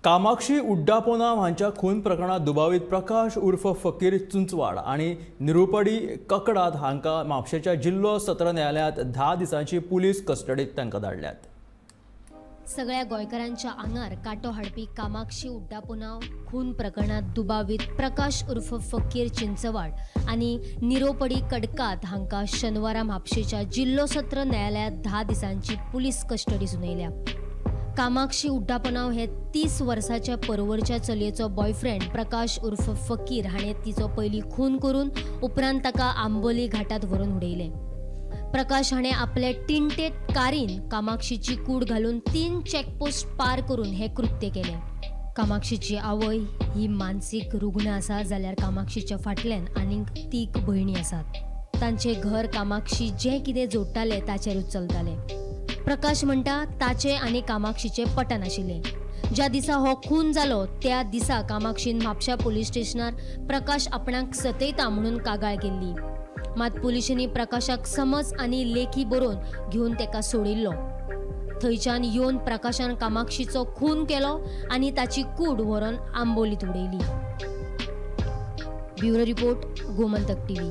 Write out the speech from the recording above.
कामाक्षी उड्डापोनाव हांच्या खून प्रकरणात दुबावित प्रकाश उर्फ फकीर चुंचवाड आणि निरुपडी ककडात हांका म्हापशेच्या जिल्लो सत्र न्यायालयात 10 दिसांची पुलीस कस्टडीत तांकां धाडल्यात। सगळ्या गोंयकारांच्या आंगार काटो हाडपी कामाक्षी उड्डापोनाव खून प्रकरणात दुबावित प्रकाश उर्फ फकीर चिंचवाड आणि निरोपडी कडकात हांका शनिवारा म्हापशेच्या जिल्लो सत्र न्यायालयात 10 दिसांची पुलीस कस्टडी सुनयल्या। कामाक्षी उड्डापोनाव हे 30 वर्साच्या परवरच्या चलयेचो बॉयफ्रेंड प्रकाश उर्फ फकीर हाणें तिचो पयलीं खून करून उपरांत ताका आंबोली घाटात व्हरून उडयलें। प्रकाश हाणें आपले टिंटेट कारीन कामाक्षीची कूड घालून 3 चेकपोस्ट पार करून हे कृत्य केलें। कामाक्षीची आवय ही मानसीक रुग्ण आसा जाल्यार कामाक्षीच्या फाटल्यान आनीक 3 भयणी आसात। तांचें घर कामाक्षी जें कितें जोडटाले ताचेरूच चलतालें। प्रकाश म्हणटा ताचे आनी कामाक्षीचे पटनाशिल्लें। ज्या दिसा हो खून जालो त्या दिसा कामाक्षीन म्हापशा पुलीस स्टेशनार प्रकाश आपणाक सतयता म्हणून कागाळ केल्ली। मात पुलिसांनी प्रकाशाक समज आनी लेखी बरोवन घेवन तेका सोडिल्लो। थंयच्यान येवन प्रकाशान कामाक्षीचो खून केलो आनी ताची कूड व्हरून आंबोलीत उडयली। Bureau report Gomantak TV.